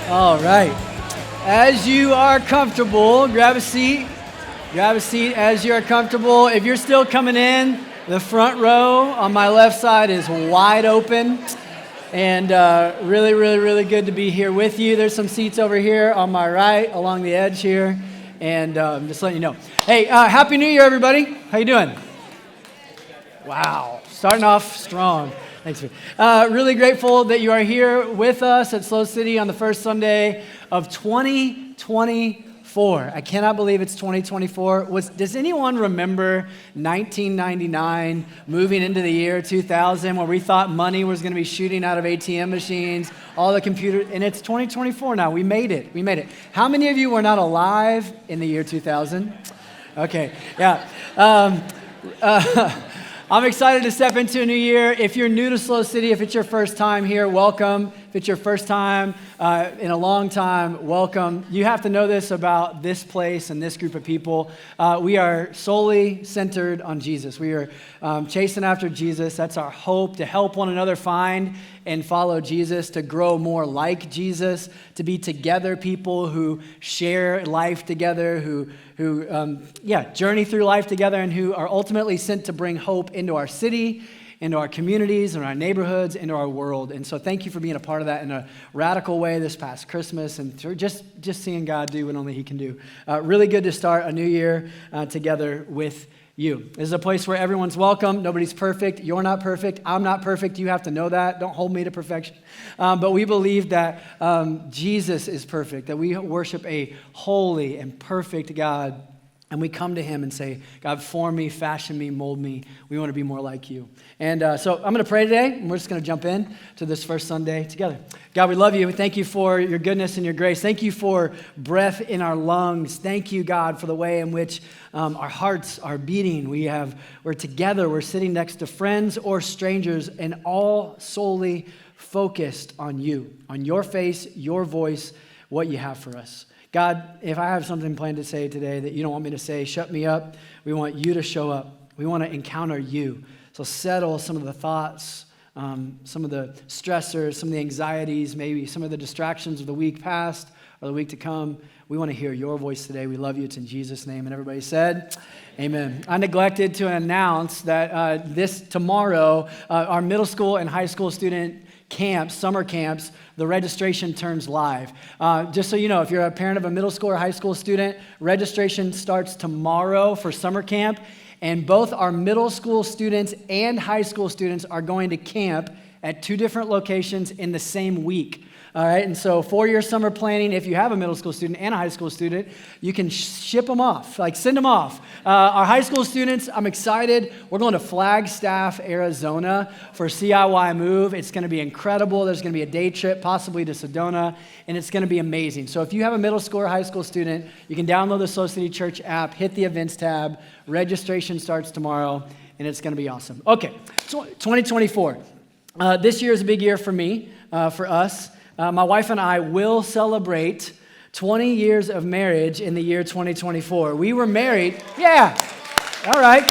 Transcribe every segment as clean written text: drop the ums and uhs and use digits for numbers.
All right. As you are comfortable, grab a seat. Grab a seat as you are comfortable. If you're still coming in, the front row on my left side is wide open. And really good to be here with you. There's some seats over here on my right along the edge here. And just letting you know. Hey, Happy New Year, everybody. How you doing? Wow. Starting off strong. Thanks. Really grateful that you are here with us at SLO City on the first Sunday of 2024. I cannot believe it's 2024. Does anyone remember 1999 moving into the year 2000 where we thought money was going to be shooting out of ATM machines, all the computers, and it's 2024 now. We made it. How many of you were not alive in the year 2000? Okay, yeah. I'm excited to step into a new year. If you're new to SLO City, if it's your first time here, welcome. If it's your first time in a long time, welcome. You have to know this about this place and this group of people. We are solely centered on Jesus. We are chasing after Jesus. That's our hope, to help one another find and follow Jesus, to grow more like Jesus, to be together people who share life together, who journey through life together, and who are ultimately sent to bring hope into our city, into our communities, and our neighborhoods, into our world. And so thank you for being a part of that in a radical way this past Christmas, and through just seeing God do what only He can do. Really good to start a new year together with you. This is a place where everyone's welcome. Nobody's perfect. You're not perfect. I'm not perfect. You have to know that. Don't hold me to perfection. But we believe that Jesus is perfect, that we worship a holy and perfect God. And we come to Him and say, God, form me, fashion me, mold me. We want to be more like You. And so I'm going to pray today, and we're just going to jump in to this first Sunday together. God, we love You. We thank You for Your goodness and Your grace. Thank You for breath in our lungs. Thank You, God, for the way in which our hearts are beating. We're together. We're sitting next to friends or strangers, and all solely focused on You, on Your face, Your voice, what You have for us. God, if I have something planned to say today that You don't want me to say, shut me up. We want You to show up. We want to encounter You. So settle some of the thoughts, some of the stressors, some of the anxieties, maybe some of the distractions of the week past or the week to come. We want to hear Your voice today. We love You. It's in Jesus' name. And everybody said, amen. I neglected to announce that tomorrow, our middle school and high school student camps, summer camps, the registration turns live. Just so you know, if you're a parent of a middle school or high school student, registration starts tomorrow for summer camp, and both our middle school students and high school students are going to camp at two different locations in the same week. All right, and so for your summer planning, if you have a middle school student and a high school student, you can ship them off, send them off. Our high school students, I'm excited. We're going to Flagstaff, Arizona for CIY Move. It's going to be incredible. There's going to be a day trip, possibly to Sedona, and it's going to be amazing. So if you have a middle school or high school student, you can download the SLO City Church app, hit the events tab. Registration starts tomorrow, and it's going to be awesome. Okay, 2024. This year is a big year for me, for us. My wife and I will celebrate 20 years of marriage in the year 2024. We were married. Yeah. All right.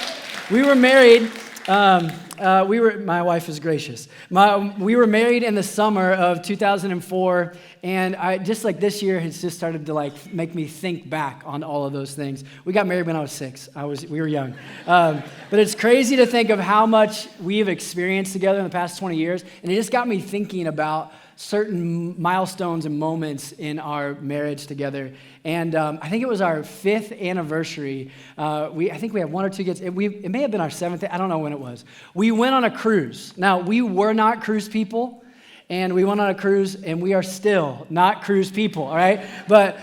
We were married. My wife is gracious. We were married in the summer of 2004, and I just this year has just started to make me think back on all of those things. We got married when I was 6. We were young. But it's crazy to think of how much we've experienced together in the past 20 years, and it just got me thinking about certain milestones and moments in our marriage together. And I think it was our 5th anniversary. I think we had 1 or 2 kids. It may have been our 7th. I don't know when it was. We went on a cruise. Now, we were not cruise people. And we went on a cruise, and we are still not cruise people, all right? But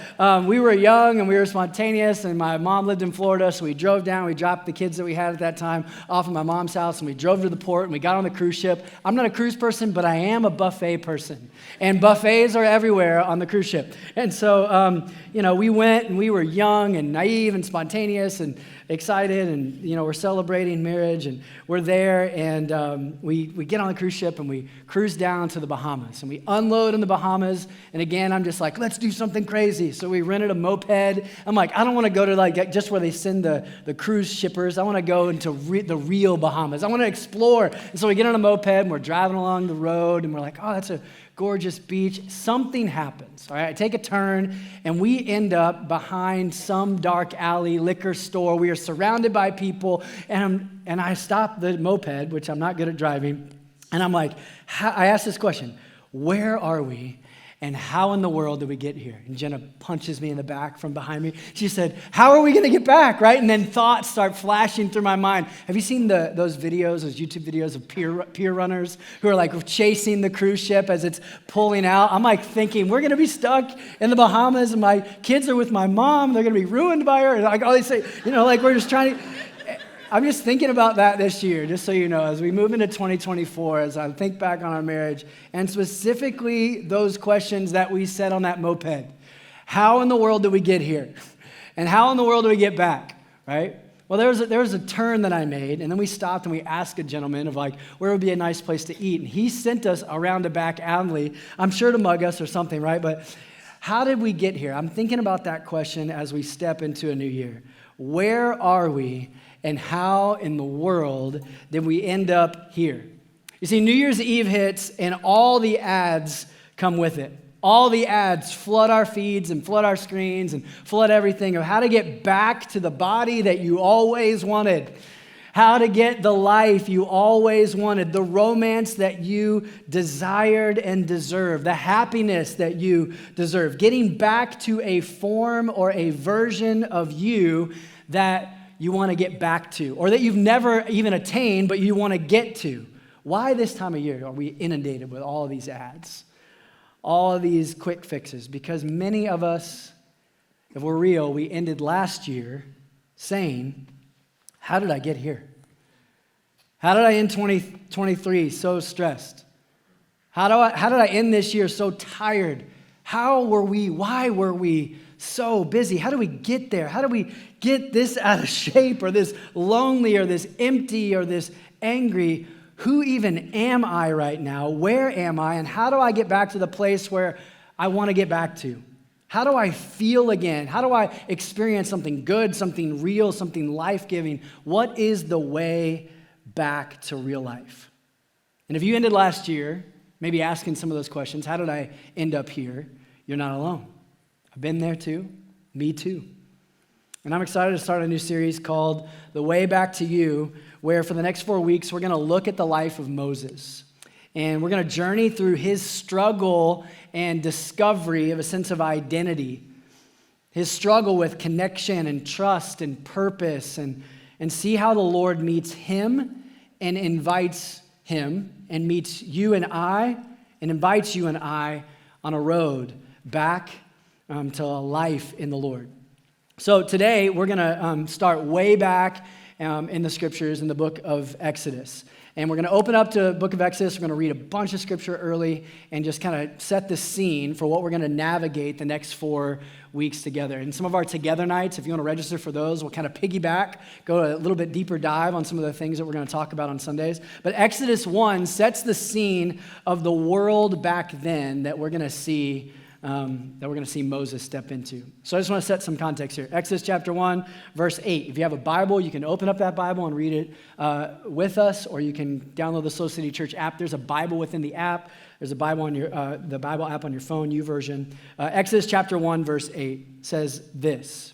we were young, and we were spontaneous, and my mom lived in Florida, so we drove down. We dropped the kids that we had at that time off at my mom's house, and we drove to the port, and we got on the cruise ship. I'm not a cruise person, but I am a buffet person, and buffets are everywhere on the cruise ship. And so, we went, and we were young and naive and spontaneous and excited, and we're celebrating marriage, and we're there, and we get on the cruise ship, and we cruise down to the Bahamas, and we unload in the Bahamas. And again, I'm just let's do something crazy. So we rented a moped. I'm I don't want to go to just where they send the cruise shippers. I want to go into the real Bahamas. I want to explore. And so we get on a moped, and we're driving along the road, and we're oh, that's a gorgeous beach. Something happens, all right? I take a turn, and we end up behind some dark alley liquor store. We are surrounded by people, and I stop the moped, which I'm not good at driving, and I'm like, I ask this question, where are we? And how in the world did we get here? And Jenna punches me in the back from behind me. She said, how are we going to get back, right? And then thoughts start flashing through my mind. Have you seen those videos, those YouTube videos of pier runners who are like chasing the cruise ship as it's pulling out? I'm like thinking, we're going to be stuck in the Bahamas, and my kids are with my mom. They're going to be ruined by her. And like all they say, like we're just trying to... I'm just thinking about that this year, just so you know, as we move into 2024, as I think back on our marriage, and specifically those questions that we said on that moped. How in the world did we get here? And how in the world do we get back, right? Well, there was a turn that I made, and then we stopped and we asked a gentleman of like, where would be a nice place to eat? And he sent us around a back alley, I'm sure to mug us or something, right? But how did we get here? I'm thinking about that question as we step into a new year. Where are we? And how in the world did we end up here? You see, New Year's Eve hits, and all the ads come with it. All the ads flood our feeds and flood our screens and flood everything of how to get back to the body that you always wanted, how to get the life you always wanted, the romance that you desired and deserved, the happiness that you deserve, getting back to a form or a version of you that you want to get back to, or that you've never even attained, but you want to get to. Why this time of year are we inundated with all of these ads, all of these quick fixes? Because many of us, if we're real, we ended last year saying, how did I get here? How did I end 2023 so stressed? How did I end this year so tired? Why were we so busy? How do we get there? How do we get this out of shape, or this lonely, or this empty, or this angry? Who even am I right now? Where am I? And how do I get back to the place where I want to get back to? How do I feel again? How do I experience something good, something real, something life-giving? What is the way back to real life? And if you ended last year maybe asking some of those questions, how did I end up here? You're not alone. I've been there too. Me too. And I'm excited to start a new series called The Way Back to You, where for the next 4 weeks, we're going to look at the life of Moses. And we're going to journey through his struggle and discovery of a sense of identity, his struggle with connection and trust and purpose, and see how the Lord meets him and invites him and meets you and I and invites you and I on a road back to a life in the Lord. So today, we're going to start way back in the scriptures in the book of Exodus. And we're going to open up to the book of Exodus. We're going to read a bunch of scripture early and just kind of set the scene for what we're going to navigate the next 4 weeks together. And some of our together nights, if you want to register for those, we'll kind of piggyback, go a little bit deeper dive on some of the things that we're going to talk about on Sundays. But Exodus 1 sets the scene of the world back then that we're going to see Moses step into. So I just want to set some context here. Exodus chapter 1, verse 8. If you have a Bible, you can open up that Bible and read it with us, or you can download the SLO City Church app. There's a Bible within the app. There's a Bible on the Bible app on your phone, YouVersion. Exodus chapter 1, verse 8 says this.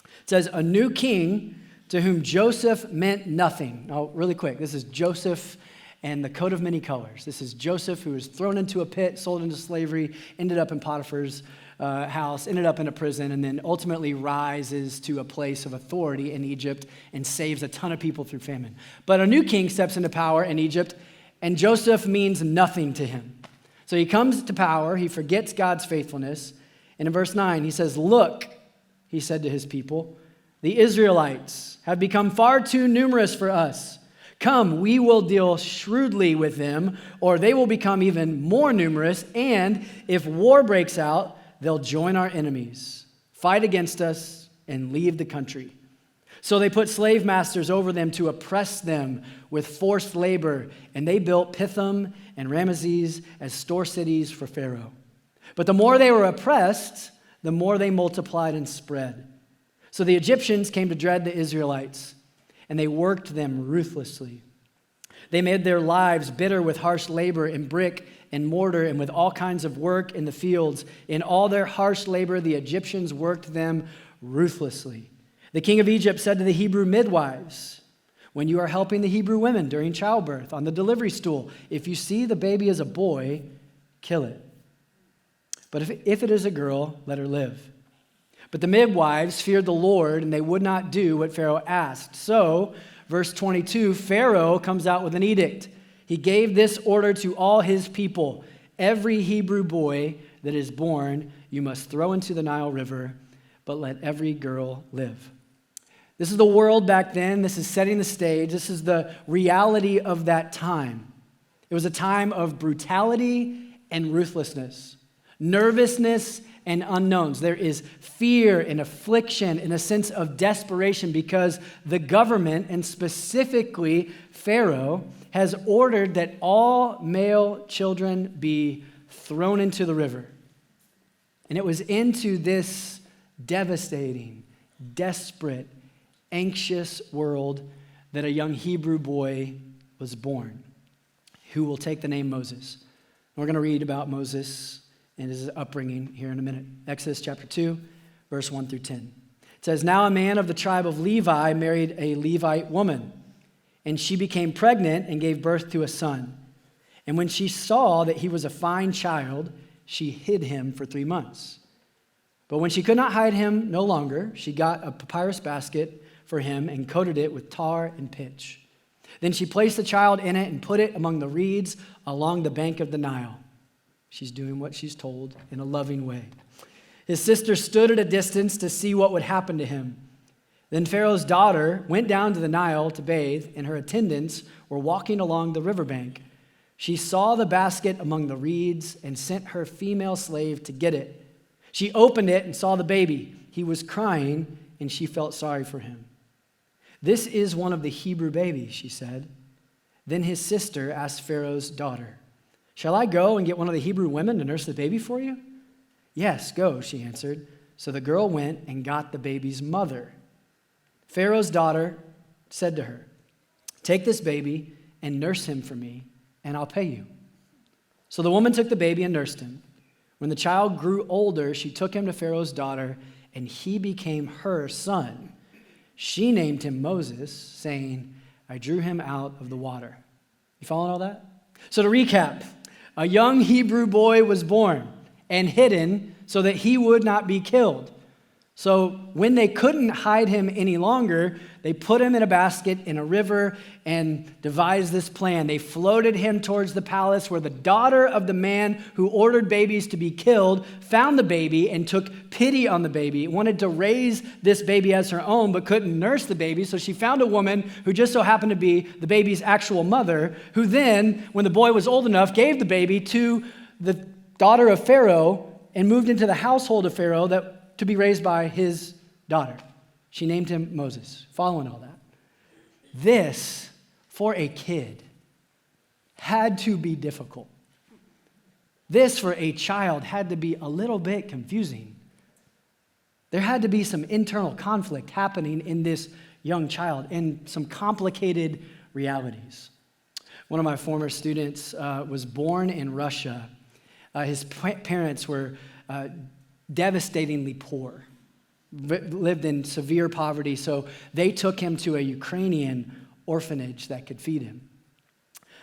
It says, a new king to whom Joseph meant nothing. Now, really quick, this is Joseph and the coat of many colors. This is Joseph, who was thrown into a pit, sold into slavery, ended up in Potiphar's house, ended up in a prison, and then ultimately rises to a place of authority in Egypt and saves a ton of people through famine. But a new king steps into power in Egypt, and Joseph means nothing to him. So he comes to power, he forgets God's faithfulness, and in verse 9, he says, look, he said to his people, the Israelites have become far too numerous for us. Come, we will deal shrewdly with them, or they will become even more numerous, and if war breaks out, they'll join our enemies, fight against us, and leave the country. So they put slave masters over them to oppress them with forced labor, and they built Pithom and Ramesses as store cities for Pharaoh. But the more they were oppressed, the more they multiplied and spread. So the Egyptians came to dread the Israelites, and they worked them ruthlessly. They made their lives bitter with harsh labor in brick and mortar and with all kinds of work in the fields. In all their harsh labor, the Egyptians worked them ruthlessly. The king of Egypt said to the Hebrew midwives, when you are helping the Hebrew women during childbirth on the delivery stool, if you see the baby is a boy, kill it. But if it is a girl, let her live. But the midwives feared the Lord, and they would not do what Pharaoh asked. So, verse 22, Pharaoh comes out with an edict. He gave this order to all his people. Every Hebrew boy that is born, you must throw into the Nile River, but let every girl live. This is the world back then. This is setting the stage. This is the reality of that time. It was a time of brutality and ruthlessness, nervousness and unknowns. There is fear and affliction and a sense of desperation because the government, and specifically Pharaoh, has ordered that all male children be thrown into the river. And it was into this devastating, desperate, anxious world that a young Hebrew boy was born who will take the name Moses. And we're going to read about Moses and his upbringing here in a minute. Exodus chapter 2, verse 1 through 10. It says, now a man of the tribe of Levi married a Levite woman, and she became pregnant and gave birth to a son. And when she saw that he was a fine child, she hid him for 3 months. But when she could not hide him no longer, she got a papyrus basket for him and coated it with tar and pitch. Then she placed the child in it and put it among the reeds along the bank of the Nile. She's doing what she's told in a loving way. His sister stood at a distance to see what would happen to him. Then Pharaoh's daughter went down to the Nile to bathe, and her attendants were walking along the riverbank. She saw the basket among the reeds and sent her female slave to get it. She opened it and saw the baby. He was crying, and she felt sorry for him. This is one of the Hebrew babies, she said. Then his sister asked Pharaoh's daughter, shall I go and get one of the Hebrew women to nurse the baby for you? Yes, go, she answered. So the girl went and got the baby's mother. Pharaoh's daughter said to her, take this baby and nurse him for me, and I'll pay you. So the woman took the baby and nursed him. When the child grew older, she took him to Pharaoh's daughter, and he became her son. She named him Moses, saying, I drew him out of the water. You following all that? So to recap, a young Hebrew boy was born and hidden so that he would not be killed. So when they couldn't hide him any longer, they put him in a basket in a river and devised this plan. They floated him towards the palace where the daughter of the man who ordered babies to be killed found the baby and took pity on the baby, wanted to raise this baby as her own, but couldn't nurse the baby. So she found a woman who just so happened to be the baby's actual mother, who then, when the boy was old enough, gave the baby to the daughter of Pharaoh and moved into the household of Pharaoh to be raised by his daughter. She named him Moses. Following all that. This, for a kid, had to be difficult. This, for a child, had to be a little bit confusing. There had to be some internal conflict happening in this young child and some complicated realities. One of my former students was born in Russia. His parents were devastatingly poor, lived in severe poverty, so they took him to a Ukrainian orphanage that could feed him.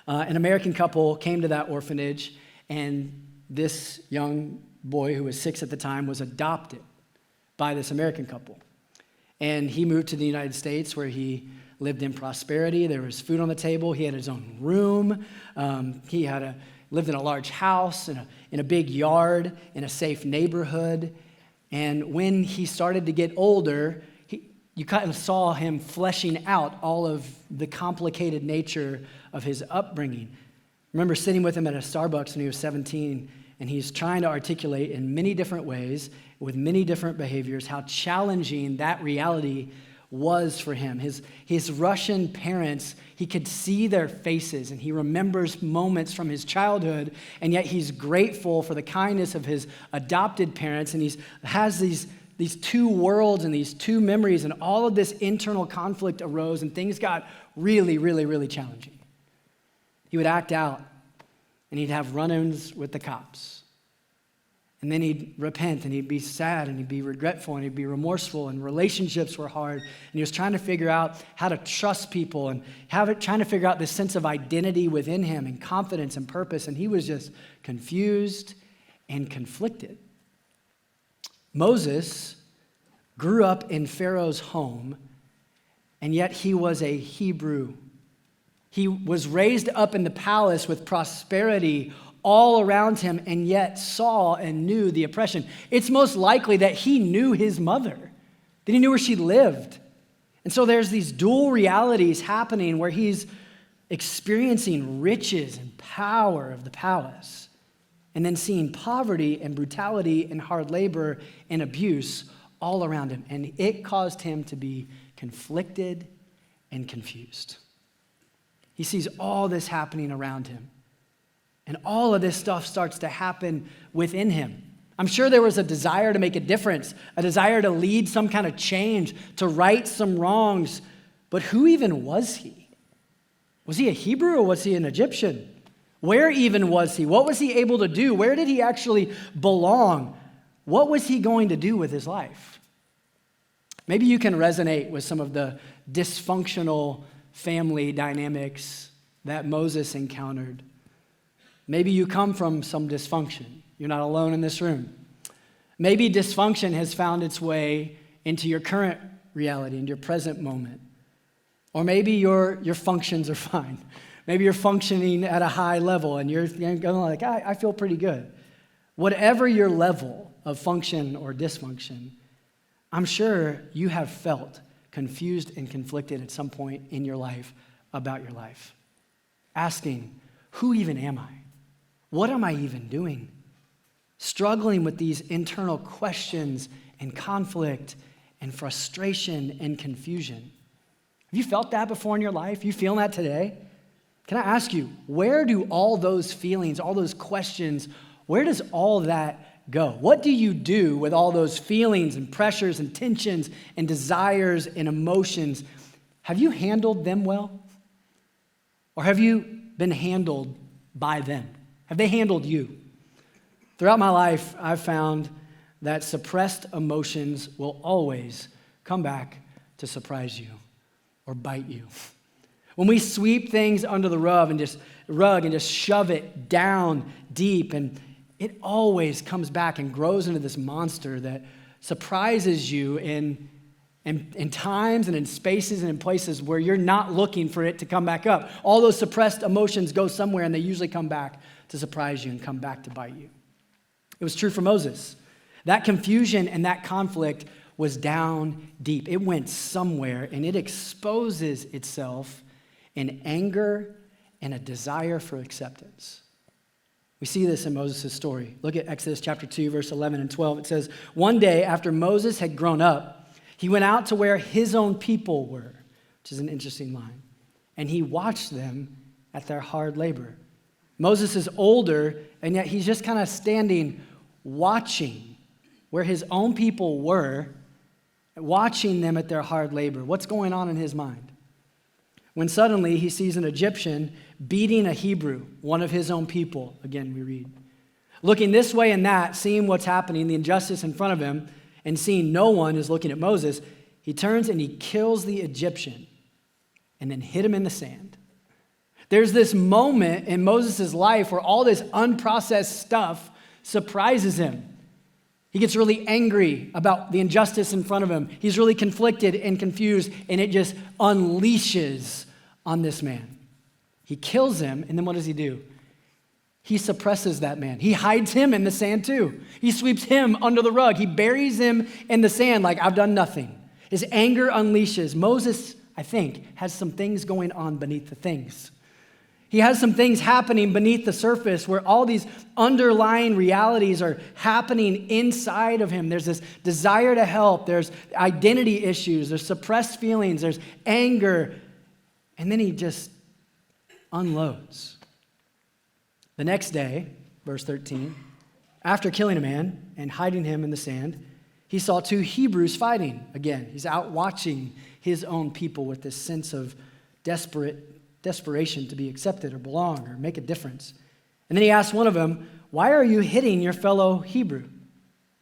An American couple came to that orphanage, and this young boy, who was 6 at the time, was adopted by this American couple. And he moved to the United States, where he lived in prosperity. There was food on the table. He had his own room. He lived in a large house, in a big yard, in a safe neighborhood. And when he started to get older, you kind of saw him fleshing out all of the complicated nature of his upbringing. I remember sitting with him at a Starbucks when he was 17, and he's trying to articulate in many different ways, with many different behaviors, how challenging that reality was for him. His Russian parents, he could see their faces, and he remembers moments from his childhood, and yet he's grateful for the kindness of his adopted parents, and he has these two worlds and these two memories, and all of this internal conflict arose, and things got really, really, really challenging. He would act out and he'd have run-ins with the cops. And then he'd repent, and he'd be sad, and he'd be regretful, and he'd be remorseful, and relationships were hard. And he was trying to figure out how to trust people and trying to figure out this sense of identity within him and confidence and purpose. And he was just confused and conflicted. Moses grew up in Pharaoh's home, and yet he was a Hebrew. He was raised up in the palace with prosperity all around him, and yet saw and knew the oppression. It's most likely that he knew his mother, that he knew where she lived. And so there's these dual realities happening where he's experiencing riches and power of the palace, and then seeing poverty and brutality and hard labor and abuse all around him. And it caused him to be conflicted and confused. He sees all this happening around him. And all of this stuff starts to happen within him. I'm sure there was a desire to make a difference, a desire to lead some kind of change, to right some wrongs. But who even was he? Was he a Hebrew or was he an Egyptian? Where even was he? What was he able to do? Where did he actually belong? What was he going to do with his life? Maybe you can resonate with some of the dysfunctional family dynamics that Moses encountered. Maybe you come from some dysfunction. You're not alone in this room. Maybe dysfunction has found its way into your current reality, into your present moment. Or maybe your functions are fine. Maybe you're functioning at a high level and you're going like, I feel pretty good. Whatever your level of function or dysfunction, I'm sure you have felt confused and conflicted at some point in your life about your life. Asking, who even am I? What am I even doing? Struggling with these internal questions and conflict and frustration and confusion. Have you felt that before in your life? You feeling that today? Can I ask you, where do all those feelings, all those questions, where does all that go? What do you do with all those feelings and pressures and tensions and desires and emotions? Have you handled them well? Or have you been handled by them? Have they handled you? Throughout my life, I've found that suppressed emotions will always come back to surprise you or bite you. When we sweep things under the rug and just shove it down deep, and it always comes back and grows into this monster that surprises you in times and in spaces and in places where you're not looking for it to come back up. All those suppressed emotions go somewhere, and they usually come back to surprise you and come back to bite you. It was true for Moses. That confusion and that conflict was down deep. It went somewhere, and it exposes itself in anger and a desire for acceptance. We see this in Moses' story. Look at Exodus chapter 2, verse 11 and 12. It says, one day after Moses had grown up, he went out to where his own people were, which is an interesting line, and he watched them at their hard labor. Moses is older, and yet he's just kind of standing, watching where his own people were, watching them at their hard labor. What's going on in his mind? When suddenly he sees an Egyptian beating a Hebrew, one of his own people. Again, we read. Looking this way and that, seeing what's happening, the injustice in front of him, and seeing no one is looking at Moses, he turns and he kills the Egyptian and then hit him in the sand. There's this moment in Moses' life where all this unprocessed stuff surprises him. He gets really angry about the injustice in front of him. He's really conflicted and confused, and it just unleashes on this man. He kills him, and then what does he do? He suppresses that man. He hides him in the sand too. He sweeps him under the rug. He buries him in the sand like, I've done nothing. His anger unleashes. Moses, I think, has some things going on beneath the things. He has some things happening beneath the surface where all these underlying realities are happening inside of him. There's this desire to help. There's identity issues. There's suppressed feelings. There's anger. And then he just unloads. The next day, verse 13, after killing a man and hiding him in the sand, he saw two Hebrews fighting. Again, he's out watching his own people with this sense of desperation to be accepted or belong or make a difference. And then he asks one of them, why are you hitting your fellow Hebrew?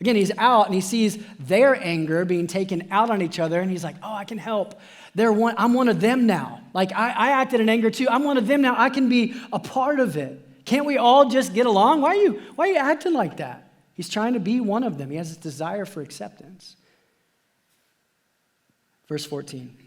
Again, he's out and he sees their anger being taken out on each other, and he's like, oh, I can help. I'm one of them now. Like, I acted in anger too. I'm one of them now. I can be a part of it. Can't we all just get along? Why are you acting like that? He's trying to be one of them. He has this desire for acceptance. Verse 14.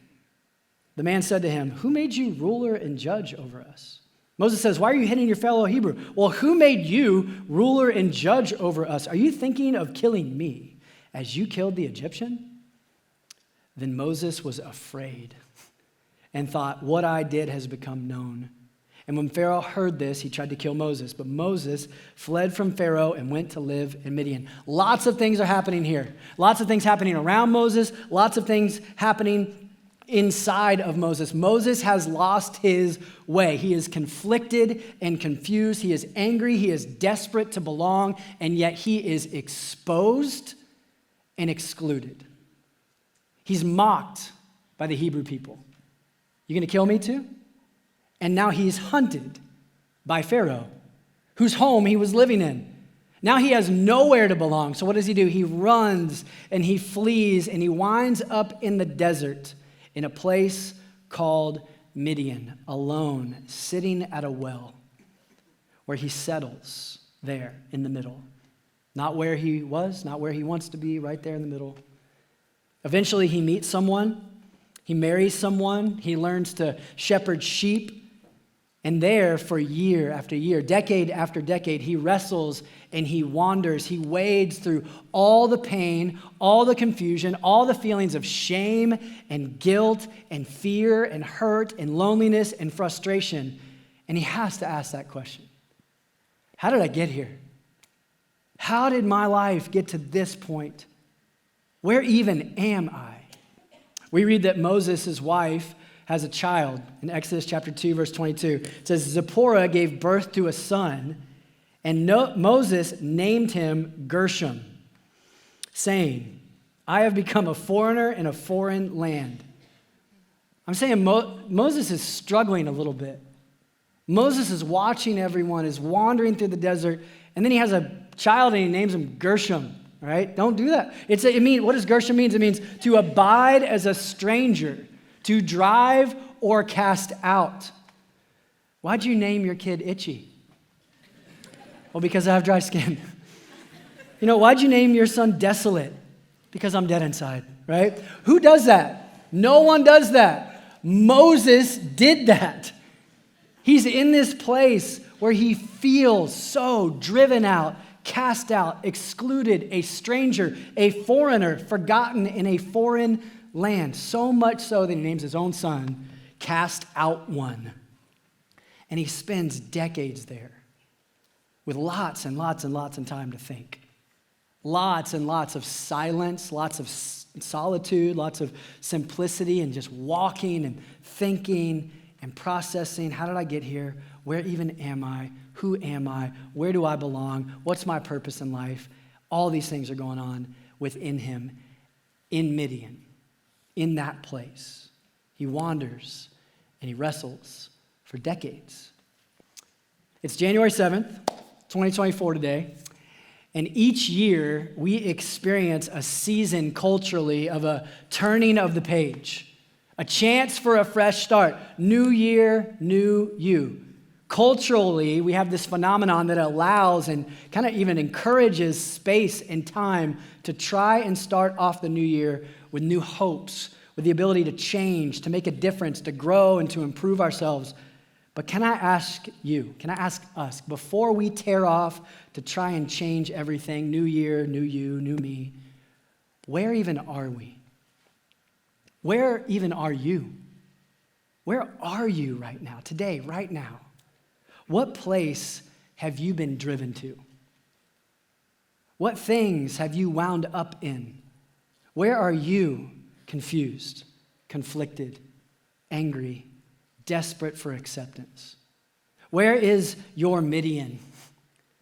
The man said to him, who made you ruler and judge over us? Moses says, why are you hitting your fellow Hebrew? Well, who made you ruler and judge over us? Are you thinking of killing me as you killed the Egyptian? Then Moses was afraid and thought, what I did has become known. And when Pharaoh heard this, he tried to kill Moses. But Moses fled from Pharaoh and went to live in Midian. Lots of things are happening here. Lots of things happening around Moses. Lots of things happening inside of Moses. Moses has lost his way. He is conflicted and confused. He is angry. He is desperate to belong. And yet he is exposed and excluded. He's mocked by the Hebrew people. You going to kill me too? And now he's hunted by Pharaoh, whose home he was living in. Now he has nowhere to belong. So what does he do? He runs and he flees and he winds up in the desert in a place called Midian, alone, sitting at a well, where he settles there in the middle. Not where he was, not where he wants to be, right there in the middle. Eventually he meets someone, he marries someone, he learns to shepherd sheep. And there, for year after year, decade after decade, he wrestles and he wanders. He wades through all the pain, all the confusion, all the feelings of shame and guilt and fear and hurt and loneliness and frustration. And he has to ask that question. How did I get here? How did my life get to this point? Where even am I? We read that Moses' wife has a child in Exodus chapter 2, verse 22. It says, Zipporah gave birth to a son, and Moses named him Gershom, saying, I have become a foreigner in a foreign land. I'm saying Moses is struggling a little bit. Moses is watching everyone, is wandering through the desert, and then he has a child and he names him Gershom, right? Don't do that. What does Gershom mean? It means to abide as a stranger, to drive or cast out. Why'd you name your kid Itchy? Well, because I have dry skin. Why'd you name your son Desolate? Because I'm dead inside, right? Who does that? No one does that. Moses did that. He's in this place where he feels so driven out, cast out, excluded, a stranger, a foreigner, forgotten in a foreign land, so much so that he names his own son Cast Out One. And he spends decades there with lots and lots and lots of time to think. Lots and lots of silence, lots of solitude, lots of simplicity, and just walking and thinking and processing. How did I get here? Where even am I? Who am I? Where do I belong? What's my purpose in life? All these things are going on within him in Midian. In that place, he wanders and he wrestles for decades. It's January 7th, 2024 today, and each year we experience a season culturally of a turning of the page, a chance for a fresh start. New year, new you. Culturally, we have this phenomenon that allows and kind of even encourages space and time to try and start off the new year with new hopes, with the ability to change, to make a difference, to grow, and to improve ourselves. But can I ask us, before we tear off to try and change everything, new year, new you, new me, where even are we? Where even are you? Where are you right now, today, right now? What place have you been driven to? What things have you wound up in? Where are you confused, conflicted, angry, desperate for acceptance? Where is your Midian,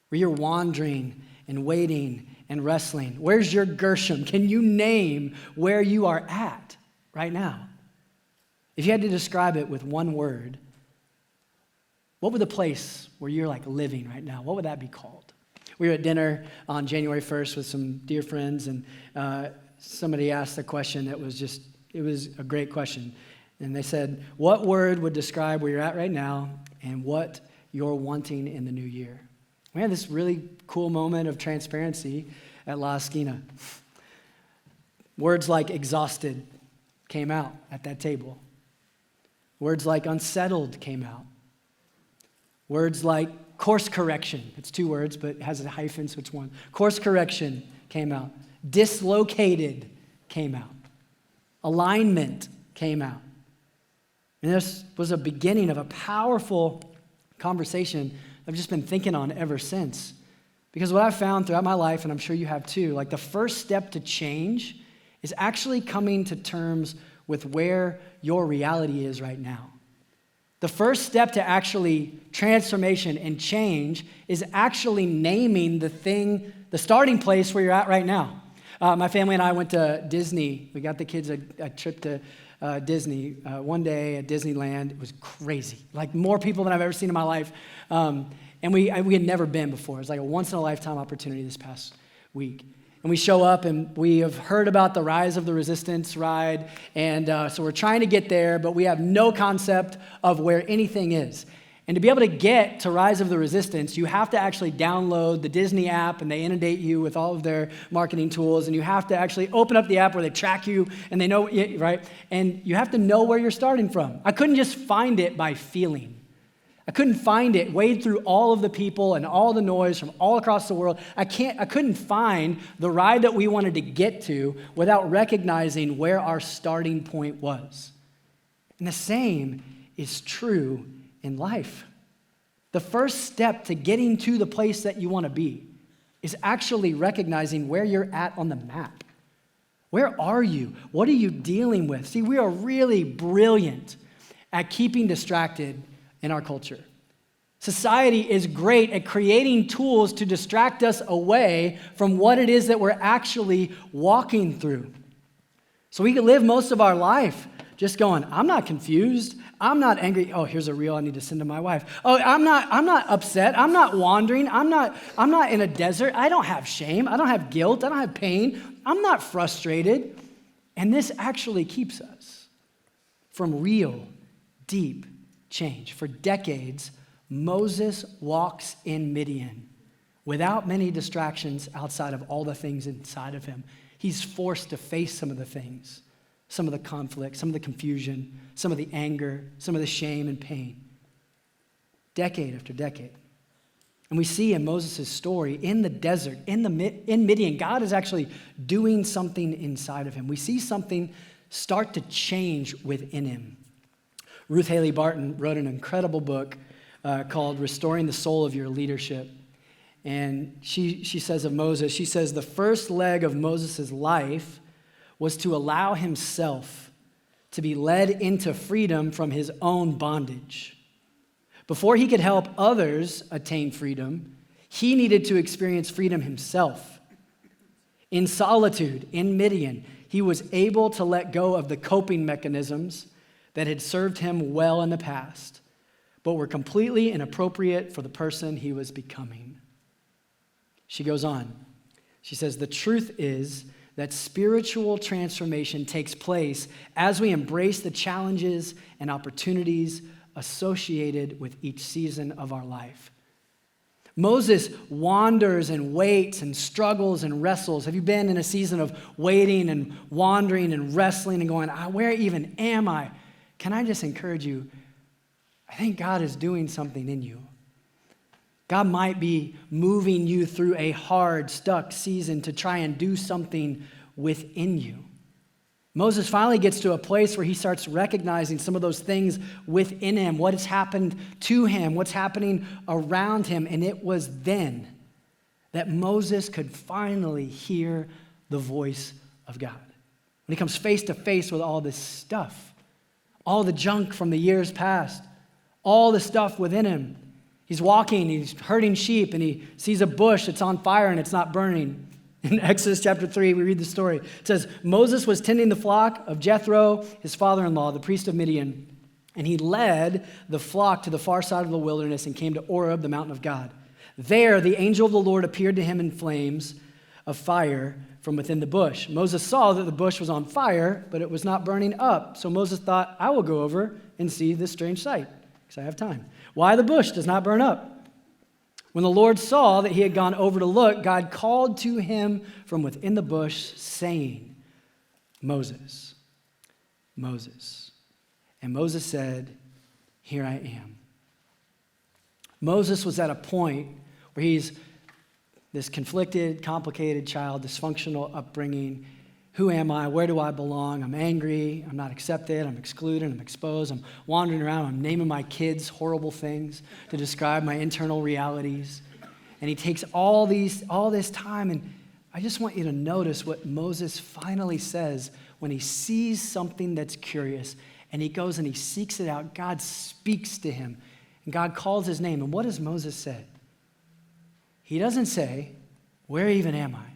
where you're wandering and waiting and wrestling? Where's your Gershom? Can you name where you are at right now? If you had to describe it with one word, what would the place where you're like living right now, what would that be called? We were at dinner on January 1st with some dear friends, and somebody asked a question that was it was a great question. And they said, what word would describe where you're at right now and what you're wanting in the new year? We had this really cool moment of transparency at La Esquina. Words like exhausted came out at that table. Words like unsettled came out. Words like course correction, it's 2 words, but it has a hyphen, so it's 1. Course correction came out. Dislocated came out. Alignment came out. And this was a beginning of a powerful conversation I've just been thinking on ever since. Because what I've found throughout my life, and I'm sure you have too, like the first step to change is actually coming to terms with where your reality is right now. The first step to actually transformation and change is actually naming the starting place where you're at right now. My family and I went to Disney. We got the kids a trip to Disney one day at Disneyland. It was crazy, like more people than I've ever seen in my life. And we had never been before. It was like a once-in-a-lifetime opportunity this past week. And we show up, and we have heard about the Rise of the Resistance ride, and so we're trying to get there, but we have no concept of where anything is. And to be able to get to Rise of the Resistance, you have to actually download the Disney app, and they inundate you with all of their marketing tools, and you have to actually open up the app where they track you, and they know, right? And you have to know where you're starting from. I couldn't just find it by feeling. I couldn't find it, wade through all of the people and all the noise from all across the world. I couldn't find the ride that we wanted to get to without recognizing where our starting point was. And the same is true in life. The first step to getting to the place that you want to be is actually recognizing where you're at on the map. Where are you? What are you dealing with? See, we are really brilliant at keeping distracted in our culture. Society is great at creating tools to distract us away from what it is that we're actually walking through. So we can live most of our life just going, I'm not confused. I'm not angry. Oh, here's a reel I need to send to my wife. Oh, I'm not upset. I'm not wandering. I'm not in a desert. I don't have shame. I don't have guilt. I don't have pain. I'm not frustrated. And this actually keeps us from real, deep change. For decades, Moses walks in Midian without many distractions outside of all the things inside of him. He's forced to face some of the things, some of the conflict, some of the confusion, some of the anger, some of the shame and pain, decade after decade. And we see in Moses' story, in the desert, in Midian, God is actually doing something inside of him. We see something start to change within him. Ruth Haley Barton wrote an incredible book called Restoring the Soul of Your Leadership. And she says of Moses, she says, the first leg of Moses' life was to allow himself to be led into freedom from his own bondage. Before he could help others attain freedom, he needed to experience freedom himself. In solitude, in Midian, he was able to let go of the coping mechanisms that had served him well in the past, but were completely inappropriate for the person he was becoming. She goes on. She says, the truth is that spiritual transformation takes place as we embrace the challenges and opportunities associated with each season of our life. Moses wanders and waits and struggles and wrestles. Have you been in a season of waiting and wandering and wrestling and going, where even am I? Can I just encourage you? I think God is doing something in you. God might be moving you through a hard, stuck season to try and do something within you. Moses finally gets to a place where he starts recognizing some of those things within him, what has happened to him, what's happening around him. And it was then that Moses could finally hear the voice of God. When he comes face to face with all this stuff, all the junk from the years past, all the stuff within him. He's walking, he's herding sheep, and he sees a bush that's on fire and it's not burning. In Exodus chapter 3, we read the story. It says, Moses was tending the flock of Jethro, his father-in-law, the priest of Midian. And he led the flock to the far side of the wilderness and came to Oreb, the mountain of God. There, the angel of the Lord appeared to him in flames of fire from within the bush. Moses saw that the bush was on fire, but it was not burning up. So Moses thought, I will go over and see this strange sight, because I have time. Why the bush does not burn up? When the Lord saw that he had gone over to look, God called to him from within the bush, saying, Moses, Moses. And Moses said, here I am. Moses was at a point where he's this conflicted, complicated child, dysfunctional upbringing. Who am I? Where do I belong? I'm angry. I'm not accepted. I'm excluded. I'm exposed. I'm wandering around. I'm naming my kids horrible things to describe my internal realities. And he takes all this time, and I just want you to notice what Moses finally says when he sees something that's curious, and he goes and he seeks it out. God speaks to him, and God calls his name. And what does Moses say? He doesn't say, where even am I?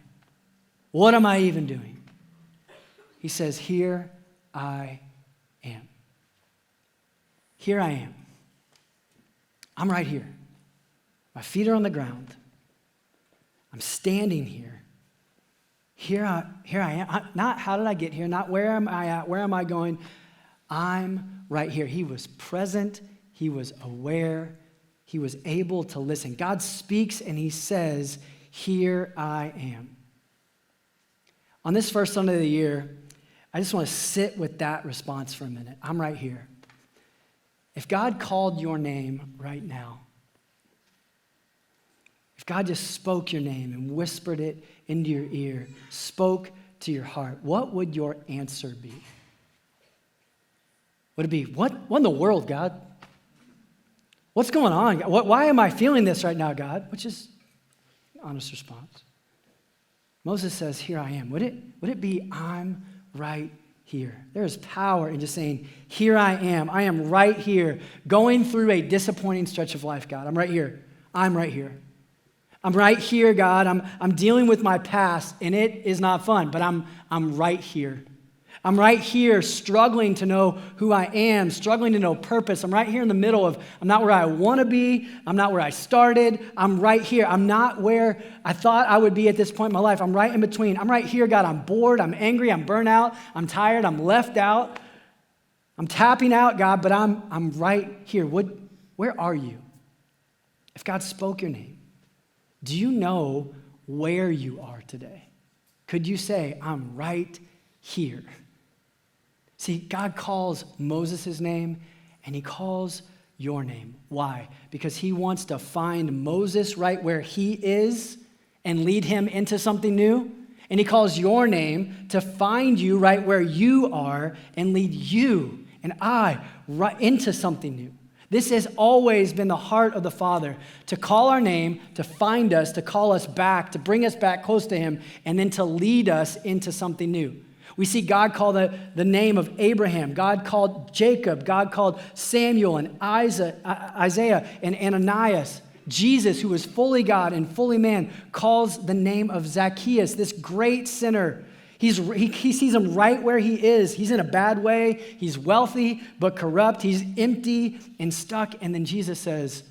What am I even doing? He says, here I am. Here I am. I'm right here. My feet are on the ground. I'm standing here. Here I am. Not how did I get here, not where am I at, where am I going? I'm right here. He was present. He was aware. He was able to listen. God speaks and he says, here I am. On this first Sunday of the year, I just want to sit with that response for a minute. I'm right here. If God called your name right now, if God just spoke your name and whispered it into your ear, spoke to your heart, what would your answer be? Would it be, what in the world, God? What's going on? Why am I feeling this right now, God? Which is an honest response. Moses says, here I am. Would it be, I'm right here? There is power in just saying, here I am. I am right here, going through a disappointing stretch of life, God. I'm right here. I'm right here. I'm right here, God. I'm dealing with my past, and it is not fun, but I'm right here. I'm right here struggling to know who I am, struggling to know purpose. I'm right here in the middle of, I'm not where I want to be. I'm not where I started. I'm right here. I'm not where I thought I would be at this point in my life. I'm right in between. I'm right here, God. I'm bored. I'm angry. I'm burnt out. I'm tired. I'm left out. I'm tapping out, God, but I'm right here. Where are you? If God spoke your name, do you know where you are today? Could you say, I'm right here? See, God calls Moses' name, and he calls your name. Why? Because he wants to find Moses right where he is and lead him into something new. And he calls your name to find you right where you are and lead you and I right into something new. This has always been the heart of the Father, to call our name, to find us, to call us back, to bring us back close to him, and then to lead us into something new. We see God call the name of Abraham. God called Jacob. God called Samuel and Isaiah and Ananias. Jesus, who was fully God and fully man, calls the name of Zacchaeus, this great sinner. He sees him right where he is. He's in a bad way. He's wealthy but corrupt. He's empty and stuck. And then Jesus says,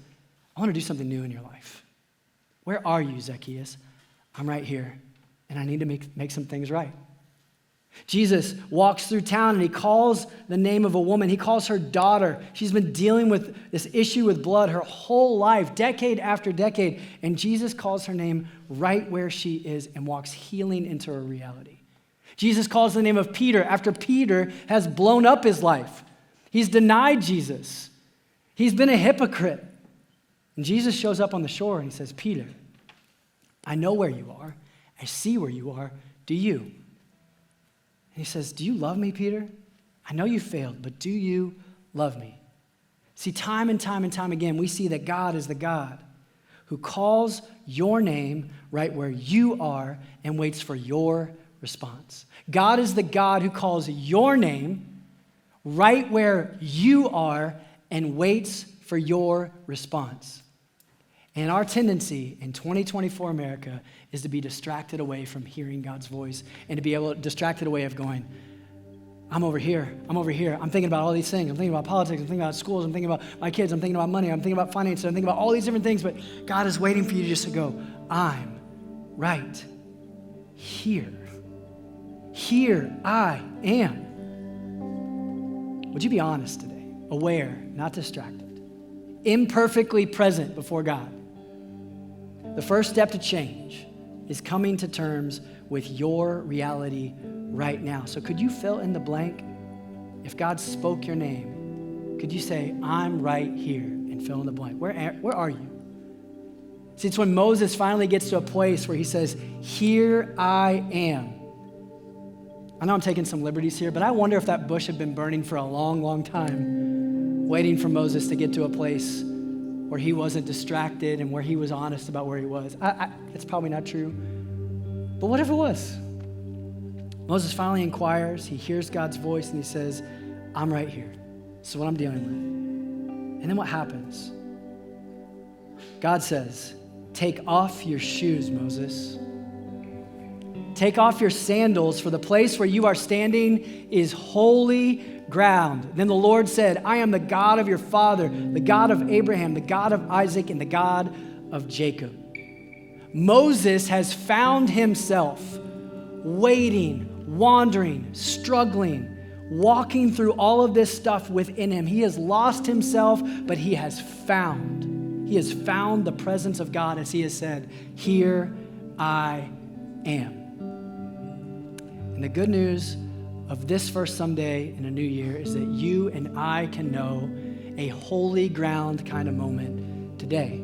I want to do something new in your life. Where are you, Zacchaeus? I'm right here, and I need to make some things right. Jesus walks through town and he calls the name of a woman. He calls her daughter. She's been dealing with this issue with blood her whole life, decade after decade. And Jesus calls her name right where she is and walks healing into her reality. Jesus calls the name of Peter after Peter has blown up his life. He's denied Jesus. He's been a hypocrite. And Jesus shows up on the shore and he says, Peter, I know where you are. I see where you are. Do you? And he says, do you love me, Peter? I know you failed, but do you love me? See, time and time and time again, we see that God is the God who calls your name right where you are and waits for your response. God is the God who calls your name right where you are and waits for your response. And our tendency in 2024 America is to be distracted away from hearing God's voice and to be distracted away of going, I'm over here. I'm thinking about all these things. I'm thinking about politics. I'm thinking about schools. I'm thinking about my kids. I'm thinking about money. I'm thinking about finances. I'm thinking about all these different things. But God is waiting for you just to go, I'm right here. Here I am. Would you be honest today? Aware, not distracted. Imperfectly present before God. The first step to change is coming to terms with your reality right now. So could you fill in the blank? If God spoke your name, could you say, I'm right here, and fill in the blank? Where are you? See, it's when Moses finally gets to a place where he says, here I am. I know I'm taking some liberties here, but I wonder if that bush had been burning for a long, long time, waiting for Moses to get to a place where he wasn't distracted and where he was honest about where he was. It's probably not true, but what if it was? Moses finally inquires, he hears God's voice, and he says, I'm right here. This is what I'm dealing with. And then what happens? God says, take off your shoes, Moses. Take off your sandals, for the place where you are standing is holy ground. Then the Lord said, I am the God of your father, the God of Abraham, the God of Isaac, and the God of Jacob. Moses has found himself waiting, wandering, struggling, walking through all of this stuff within him. He has lost himself, but he has found the presence of God as he has said, here I am. And the good news of this first Sunday in a new year is that you and I can know a holy ground kind of moment today.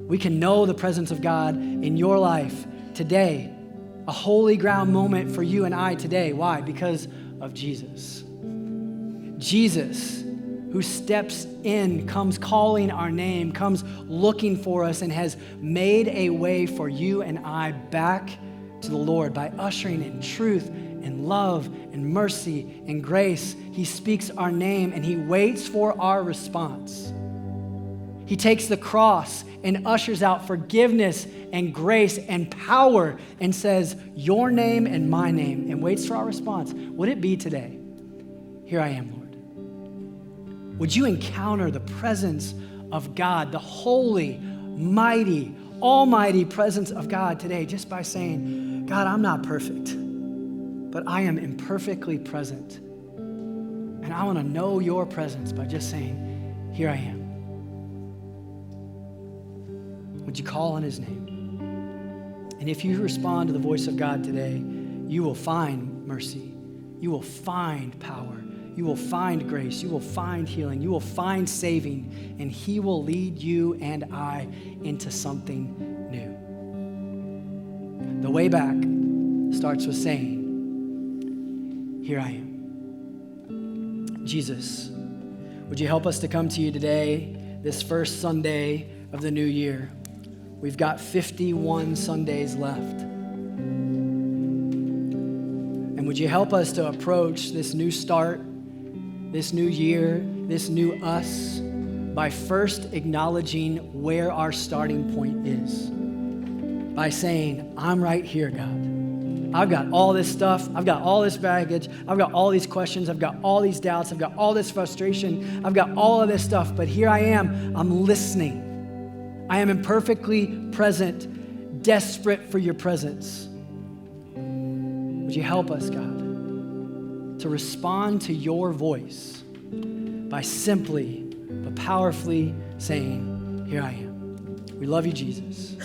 We can know the presence of God in your life today. A holy ground moment for you and I today. Why? Because of Jesus. Jesus, who steps in, comes calling our name, comes looking for us, and has made a way for you and I back to the Lord by ushering in truth and love and mercy and grace. He speaks our name and he waits for our response. He takes the cross and ushers out forgiveness and grace and power and says, your name and my name, and waits for our response. Would it be today? Here I am, Lord. Would you encounter the presence of God, the holy, mighty, almighty presence of God today just by saying, God, I'm not perfect, but I am imperfectly present. And I want to know your presence by just saying, here I am. Would you call on his name? And if you respond to the voice of God today, you will find mercy. You will find power. You will find grace. You will find healing. You will find saving. And he will lead you and I into something new. The way back starts with saying, here I am. Jesus, would you help us to come to you today, this first Sunday of the new year? We've got 51 Sundays left. And would you help us to approach this new start, this new year, this new us, by first acknowledging where our starting point is. By saying, I'm right here, God. I've got all this stuff. I've got all this baggage. I've got all these questions. I've got all these doubts. I've got all this frustration. I've got all of this stuff. But here I am. I'm listening. I am imperfectly present, desperate for your presence. Would you help us, God, to respond to your voice by simply but powerfully saying, here I am. We love you, Jesus.